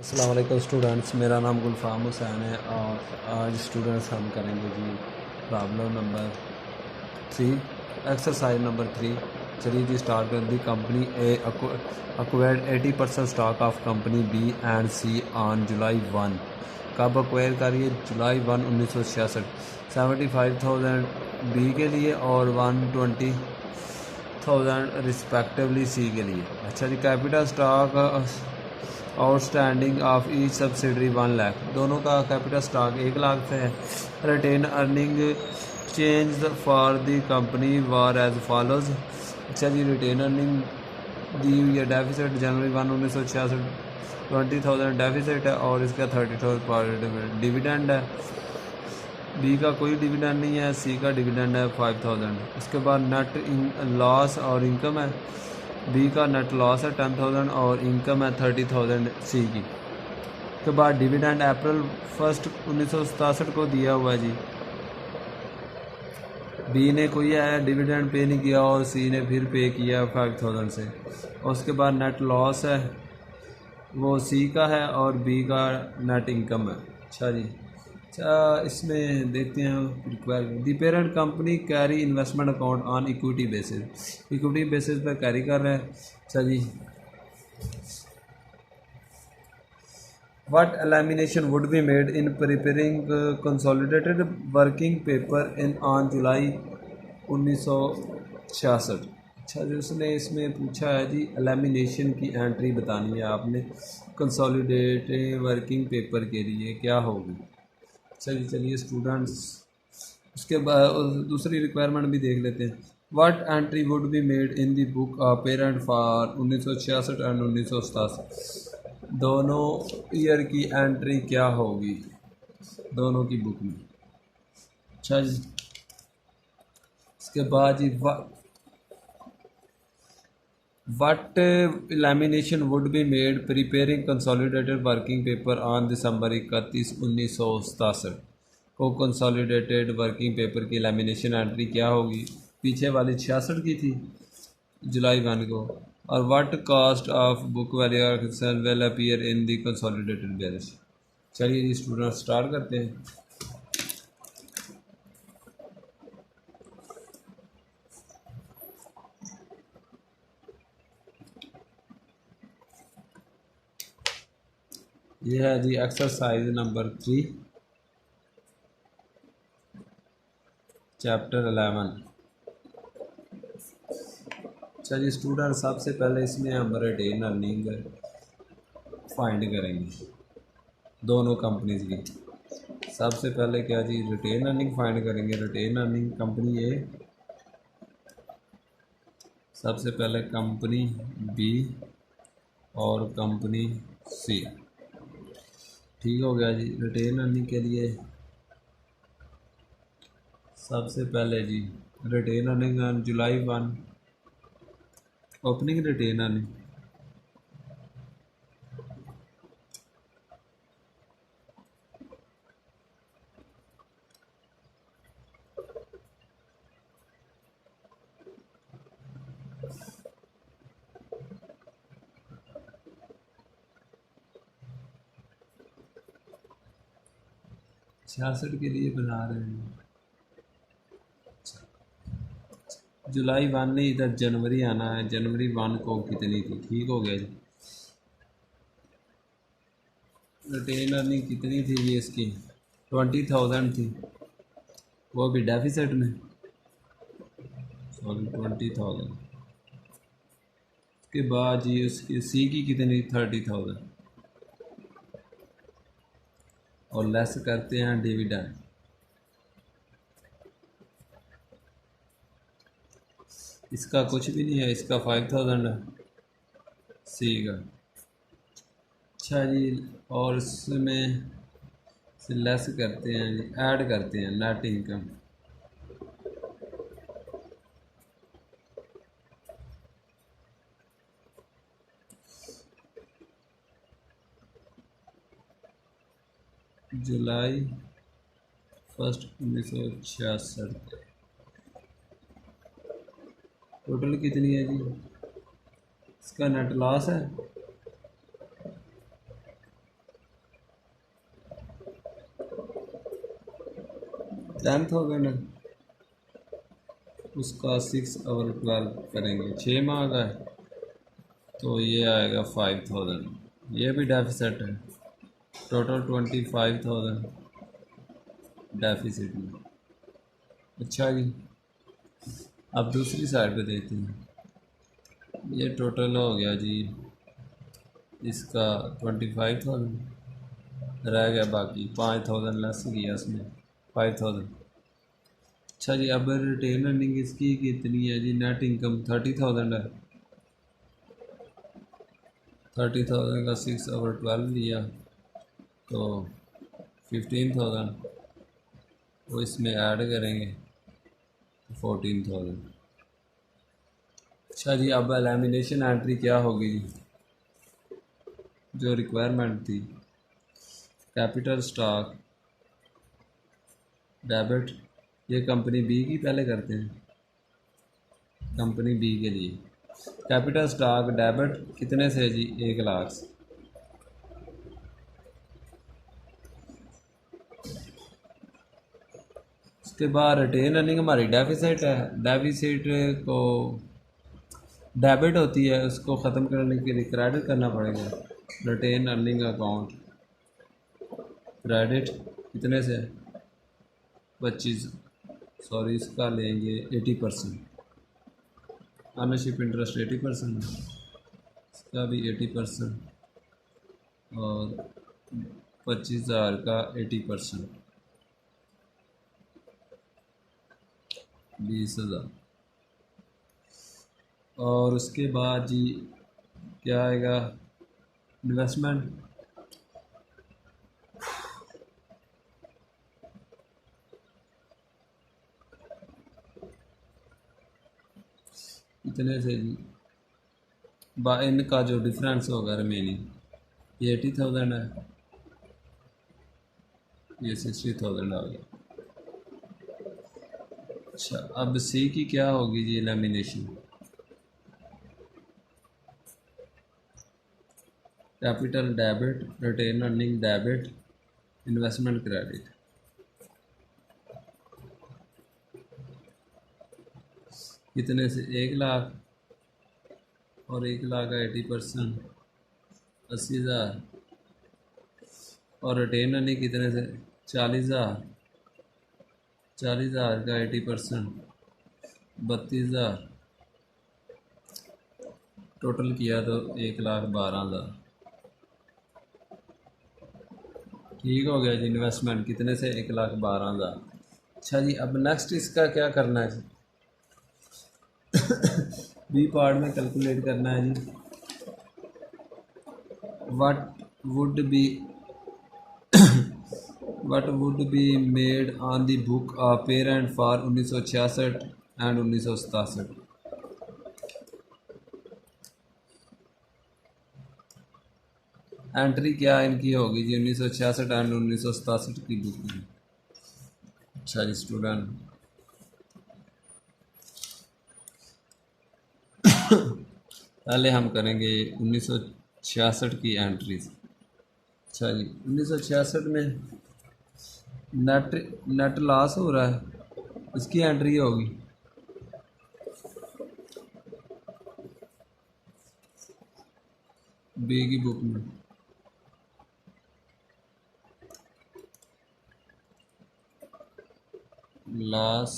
अस्सलाम वालेकुम स्टूडेंट्स, मेरा नाम गुलफाम हुसैन है और आज स्टूडेंट्स हम करेंगे जी प्रॉब्लम नंबर 3, एक्सरसाइज नंबर 3। चलिए जी स्टार्ट कर दी। Company A acquired 80% stock of company B and C on July 1। कब अक्वायर करिए? जुलाई 1 1966। 75,000 बी के लिए और 120,000 रिस्पेक्टिवली सी के लिए। अच्छा जी, capital stock outstanding of each subsidiary 1 lakh. दोनों का कैपिटल स्टॉक 1 लाख से है। Retain earning change for the company were as follows. अच्छा जी, रिटेन अर्निंग दी हुई है। डेफिसिट जनवरी 1 1966 20,000 डेफिसिट है और इसका 30,000 पर डिविडेंड है। बी का कोई डिविडेंड नहीं है, सी का डिविडेंड है 5,000। उसके बाद नेट लॉस और इनकम है। बी का नेट लॉस है 10,000 और इनकम है 30,000 सी की। उसके बाद डिविडेंड अप्रैल 1 1967 को दिया हुआ है जी। बी ने कोई है डिविडेंड पे नहीं किया और सी ने फिर पे किया 5,000 से। और उसके बाद नेट लॉस है वो सी का है और बी का नेट इनकम है। अच्छा जी, अच्छा इसमें देखते हैं requirement. The parent company carry investment account on equity basis. Equity basis पर कैरी कर रहे हैं। अच्छा जी, what elimination would be made in preparing consolidated working paper in on जुलाई 1966। अच्छा जी, उसने इसमें पूछा है जी एलिमिनेशन की एंट्री बतानी है आपने कंसोलिडेटेड वर्किंग पेपर के लिए क्या होगी। अच्छा जी, चलिए स्टूडेंट्स उसके बाद दूसरी रिक्वायरमेंट भी देख लेते हैं। What entry would be made in the book of parent for 1966 and 1987। दोनों ईयर की एंट्री क्या होगी दोनों की बुक में। अच्छा जी, इसके बाद जी what elimination would be made preparing consolidated working paper on December 31 1967 को कंसोलिडेटेड वर्किंग पेपर की एलिमिनेशन एंट्री क्या होगी? पीछे वाली 66 की थी जुलाई 1 को। और what cost of book value will appear in the consolidated balance. चलिए जी स्टूडेंट स्टार्ट करते हैं। ये है जी एक्सरसाइज नंबर 3 चैप्टर 11। अच्छा जी स्टूडेंट, सबसे पहले इसमें हम रिटेन अर्निंग फाइंड करेंगे दोनों कंपनीज की। सबसे पहले क्या जी रिटेन अर्निंग फाइंड करेंगे। रिटेन अर्निंग कंपनी ए, सबसे पहले कंपनी बी और कंपनी सी। ठीक हो गया जी। रिटेन अर्निंग के लिए सबसे पहले जी रिटेन अर्निंग जुलाई 1 ओपनिंग रिटेन अर्निंग। छियासठ के लिए बना रहे हैं। जुलाई 1 नहीं, इधर जनवरी आना है। जनवरी 1 को कितनी थी? ठीक हो गया जी। रिटेन अर्निंग कितनी थी जी इसकी? 20,000 थी, वो भी डेफिसिट में। सॉरी 20,000। उसके बाद जी उसकी सी की कितनी? 30,000। और लेस करते हैं डिविडेंड। इसका कुछ भी नहीं है, इसका 5,000 है सी का। अच्छा जी, और इसमें से लेस करते हैं जी, ऐड करते हैं नेट इनकम। जुलाई 1 1966 टोटल कितनी है जी? इसका नेट लॉस है 10,000 उसका 6/12 करेंगे, 6 माह का है तो ये आएगा 5,000। ये भी डेफिसिट है, टोटल 25,000 डेफिसिट में। अच्छा जी, अब दूसरी साइड पे देखते हैं। ये टोटल हो गया जी इसका 25,000, रह गया बाकी 5,000 लेस किया इसमें 5,000। अच्छा जी, अब रिटेन अर्निंग इसकी कितनी है जी? नेट इनकम 30,000 है। 30,000 का 6/12 लिया तो 15,000 वो इसमें ऐड करेंगे, 14,000। अच्छा जी, अब एलिमिनेशन एंट्री क्या होगी जी? जो रिक्वायरमेंट थी, कैपिटल स्टॉक डेबिट, ये कंपनी बी की पहले करते हैं। कंपनी बी के लिए कैपिटल स्टॉक डेबिट कितने से जी? 1 लाख से। उसके बाद रिटेन अर्निंग हमारी डेफिसिट है, डेफिसिट को डेबिट होती है, उसको ख़त्म करने के लिए क्रेडिट करना पड़ेगा। रिटेन अर्निंग अकाउंट क्रेडिट कितने से? 25, सॉरी इसका लेंगे 80%। ऑनरशिप इंटरेस्ट 80%, इसका भी 80% और 25,000 का 80%, 20,000। और उसके बाद जी क्या आएगा? इन्वेस्टमेंट कितने से जी? इनका जो डिफरेंस होगा रिमेनिंग, ये 80,000 है, ये 60,000 आ गया। अच्छा, अब सी की क्या होगी जी? Elimination capital debit, retain earning debit, investment credit. कितने से? 1 लाख और 1 लाख का 80%, 80,000। और रिटेन अर्निंग कितने से? 40,000, 40,000 का 80%, 32,000। टोटल किया तो 1,12,000। ठीक हो गया जी। इन्वेस्टमेंट कितने से? 1,12,000। अच्छा जी, अब नेक्स्ट इसका क्या करना है जी? बी पार्ट में कैलकुलेट करना है जी। What would be what would be made on the book of parent for 1966 and 1967? Entry क्या इनकी होगी जी? 1966 एंड 1967 की बुक में। अच्छा जी स्टूडेंट, पहले हम करेंगे 1966 की एंट्रीज। अच्छा जी, 1966 में नेट नेट लॉस हो रहा है, इसकी एंट्री होगी। बी की बुक में लॉस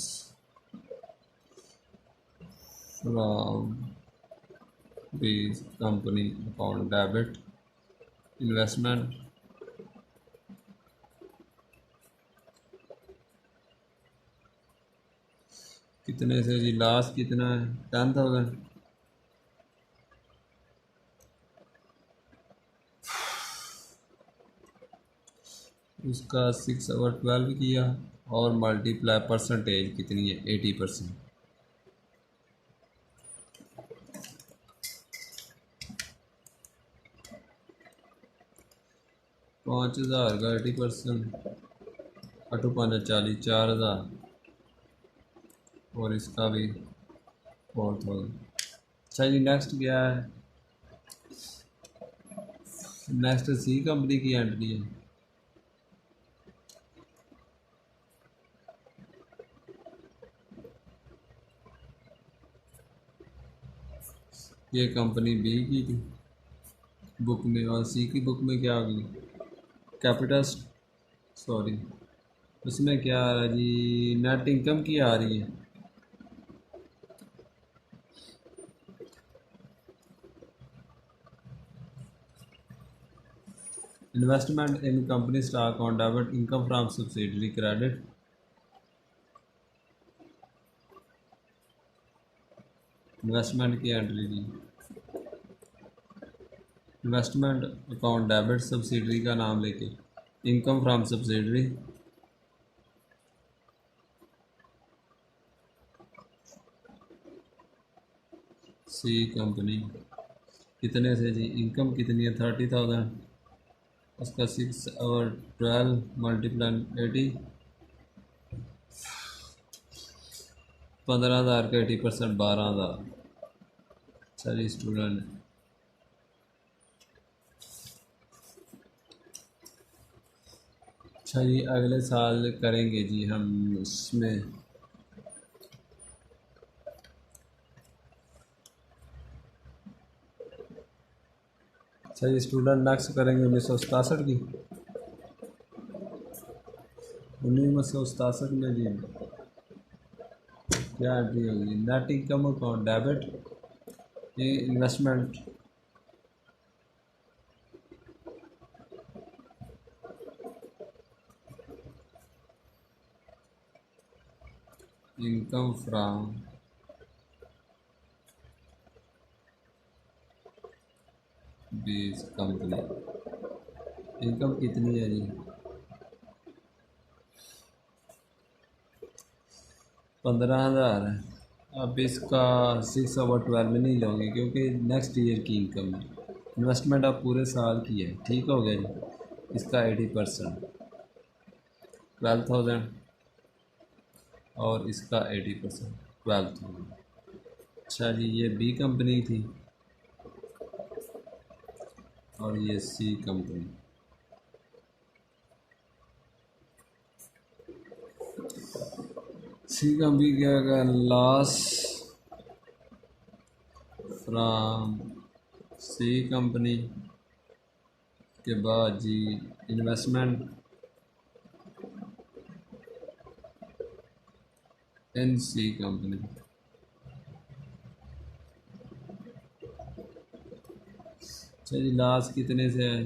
फ्रॉम बीज कंपनी अकाउंट डेबिट, इन्वेस्टमेंट कितने से जी? लॉस कितना है? 10,000। उसका 6/12 किया और मल्टीप्लाई परसेंटेज कितनी है? 80%। 5,000 का 80%, 8×5 = 4,000 और इसका भी 4,000। अच्छा जी, नेक्स्ट क्या है? नेक्स्ट सी कंपनी की एंट्री है। ये कंपनी बी की थी बुक में, और सी की बुक में क्या होगी कैपिटल, सॉरी उसमें क्या आ रहा है जी, नेट इनकम की आ रही है। Investment in company stock on debit, income from subsidiary credit. Investment की एंट्री दी, इन्वेस्टमेंट अकाउंट डेबिट सब्सिडरी का नाम लेके, income from subsidiary. C company कितने से जी, इनकम कितनी है 30,000, उसका 6 और 12 मल्टीप्लाई 80, 15,000 का 80% 12,000। चलिए स्टूडेंट, अच्छा जी अगले साल करेंगे जी हम उसमें। अच्छा जी स्टूडेंट नेक्स्ट करेंगे 1967 की। 1967 में जी क्या एंट्री होगी, नेट इनकम अकाउंट डेबिट, ये इन्वेस्टमेंट, इनकम फ्रॉम बीस कंपनी। इनकम कितनी है जी, 15,000 है। अब इसका 6/12 में नहीं लोगे क्योंकि नेक्स्ट ईयर की इनकम है। इन्वेस्टमेंट अब पूरे साल की है, ठीक हो गया जी। इसका 80% 12,000, और इसका 80% 12,000। अच्छा जी ये बी कंपनी थी और ये सी कंपनी। सी कंपनी क्या होगा, लॉस फ्रॉम सी कंपनी के बाद जी इन्वेस्टमेंट इन सी कंपनी। अच्छा जी लॉस कितने से है,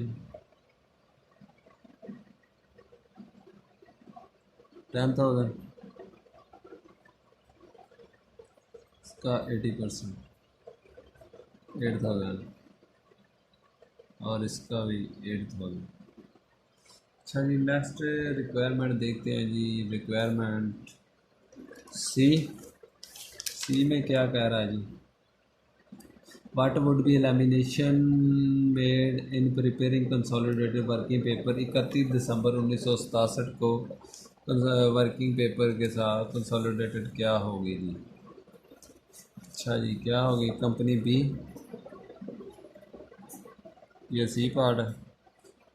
10,000, इसका 80% 8,000, और इसका भी 8,000। अच्छा जी नेक्स्ट रिक्वायरमेंट देखते हैं जी, रिक्वायरमेंट सी। सी में क्या कह रहा है जी, what would be elimination made in preparing consolidated working paper. 31 दिसंबर 1967 को वर्किंग पेपर के साथ कंसोलिडेटेड क्या होगी जी। अच्छा जी क्या होगी, कंपनी बी, ये सी पार्ट है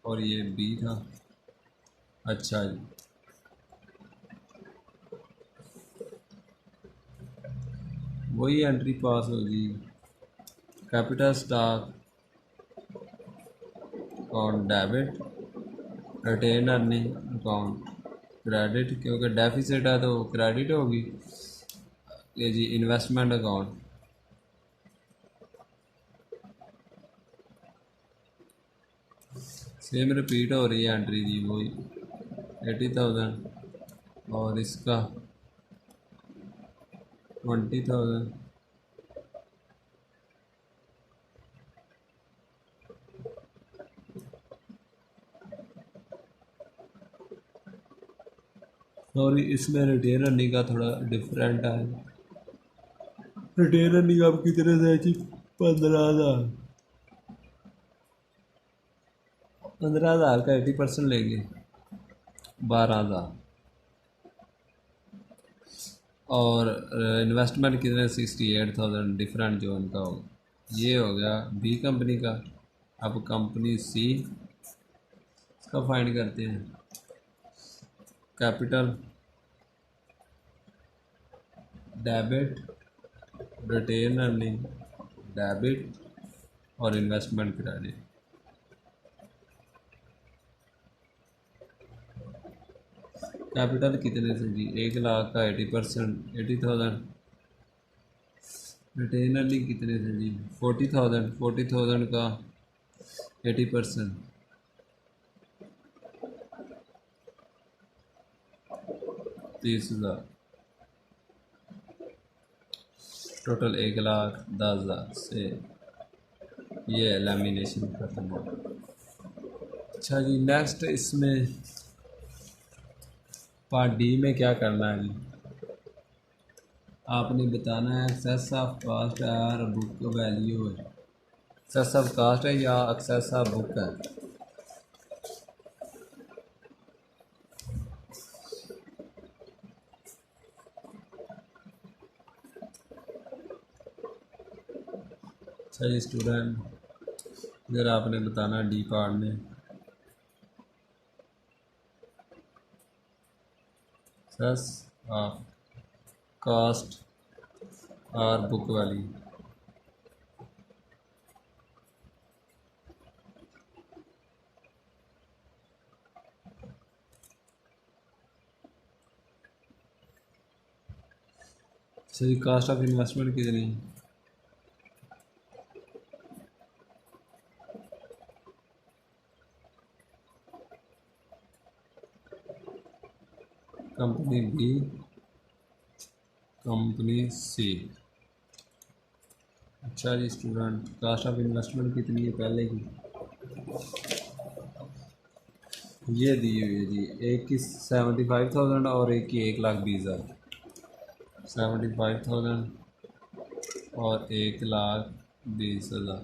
और ये बी था। अच्छा जी वही एंट्री पास होगी, capital stock account debit, retain earning account credit, क्योंकि डेफिसिट है तो क्रेडिट होगी। ये G investment account, same repeat हो रही है एंट्री जी वही 80,000, और इसका 20,000। और इसमें रिटेन अर्निंग का थोड़ा डिफरेंट है। रिटेन अर्निंग आप कितने से जी, 15,000, 15,000 का 80% लेंगे 12,000, और इन्वेस्टमेंट कितने 68,000, डिफरेंट जो उनका हो। ये हो गया बी कंपनी का। अब कंपनी सी, इसका फाइंड करते हैं, capital debit retain earning debit और इन्वेस्टमेंट क्रेडिट। कैपिटल कितने से जी? 1 लाख का 80%, 80,000। रिटेन अर्निंग कितने से जी? 40,000, 40,000 का 80%, 30,000। टोटल 1,10,000 से ये एलिमिनेशन खत्म हो। अच्छा जी, नेक्स्ट इसमें पार्ट डी में क्या करना है जी? आपने बताना है एक्सेस ऑफ कास्ट और बुक वैल्यू है। एक्सेस ऑफ कास्ट है या एक्सेस ऑफ बुक है? अच्छा जी स्टूडेंट, अगर आपने बताना डी पार्ट में एक्सेस ऑफ कास्ट और बुक वैल्यू। अच्छा जी, कास्ट ऑफ इन्वेस्टमेंट कितनी? कंपनी बी, कंपनी सी। अच्छा जी स्टूडेंट, कास्ट ऑफ इन्वेस्टमेंट कितनी है पहले की? ये दी हुई है जी, एक की 75,000 और एक की 1,20,000। 75,000 और 1,20,000।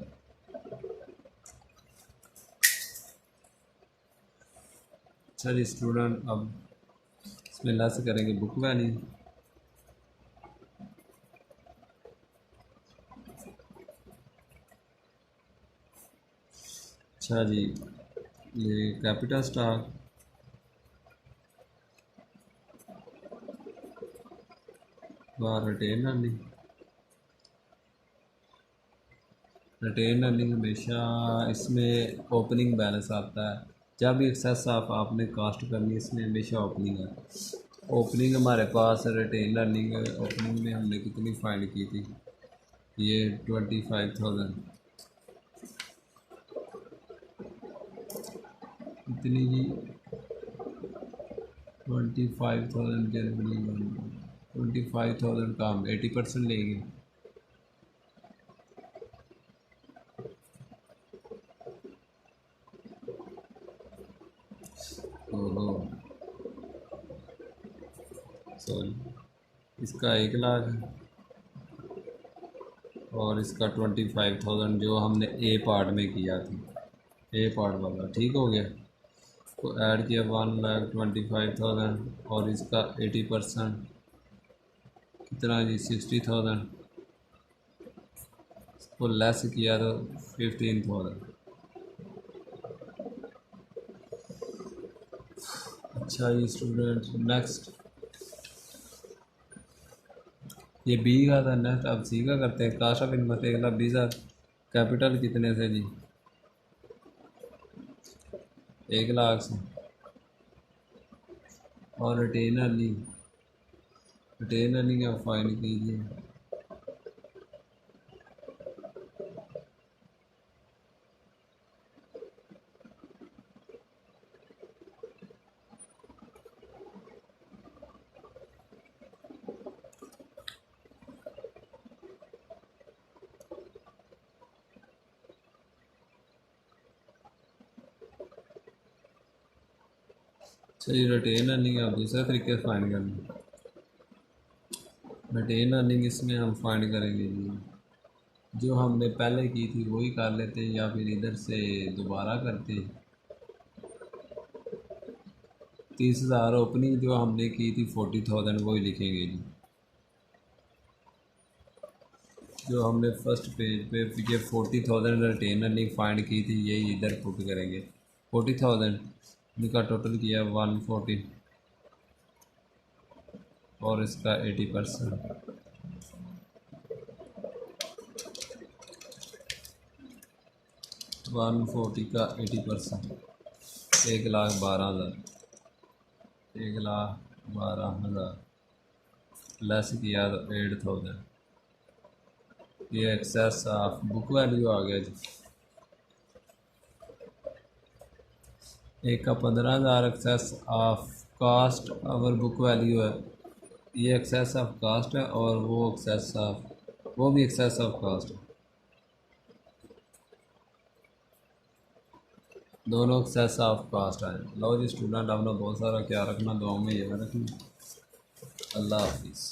अच्छा जी स्टूडेंट, अब इसमें लेस करेंगे बुक वैल्यू। अच्छा जी, ये कैपिटल स्टॉक और रिटेन अर्निंग। रिटेन अर्निंग हमेशा इसमें ओपनिंग बैलेंस आता है। जब भी एक्सेस आप आपने कास्ट करनी है इसमें हमेशा ओपनिंग है। ओपनिंग हमारे पास रिटेन अर्निंग, ओपनिंग में हमने कितनी फाइंड की थी? ये 25,000। कितनी जी? 25,000 जनवरी 25,000 का हम 80% लेंगे। ओहो, सॉरी, इसका 1 लाख है और इसका 25,000 जो हमने ए पार्ट में किया था, ए पार्ट वाला ठीक हो गया। तो ऐड किया 1,25,000 और इसका 80% कितना जी? 60,000। इसको लेस किया तो 15,000। अच्छा जी स्टूडेंट, नेक्स्ट ये बी का था, नेक्स्ट अब सी का करते हैं। Cast of income 1,20,000। कैपिटल कितने से जी? 1 लाख से। और रिटेन अर्निंग, रिटेन अर्निंग आप फाइंड कीजिए। चलिए रिटेन अर्निंग आप दूसरे तरीके से फाइंड करना। रिटेन अर्निंग इसमें हम फाइंड करेंगे जी, जो हमने पहले की थी वही कर लेते हैं या फिर इधर से दोबारा करते हैं। 30,000 ओपनिंग जो हमने की थी 40,000 वही लिखेंगे जी। जो हमने फर्स्ट पेज पे ये 40,000 रिटेन अर्निंग फाइंड की थी यही इधर पुट करेंगे। 40,000 इनका टोटल किया 140 और इसका 80%। 140 का 80%, 1,12,000, 1,12,000 लेस किया तो 8,000। ये एक्सेस ऑफ बुक वैल्यू आ गया जी। एक का 15,000 excess of cost over book value है, ये एक्सेस ऑफ कास्ट है और वो भी एक्सेस ऑफ कास्ट है, दोनों एक्सेस ऑफ कास्ट आए। लो जी स्टूडेंट, आपने बहुत सारा क्या रखना, दुआओं में याद रखना। अल्लाह हाफिज़।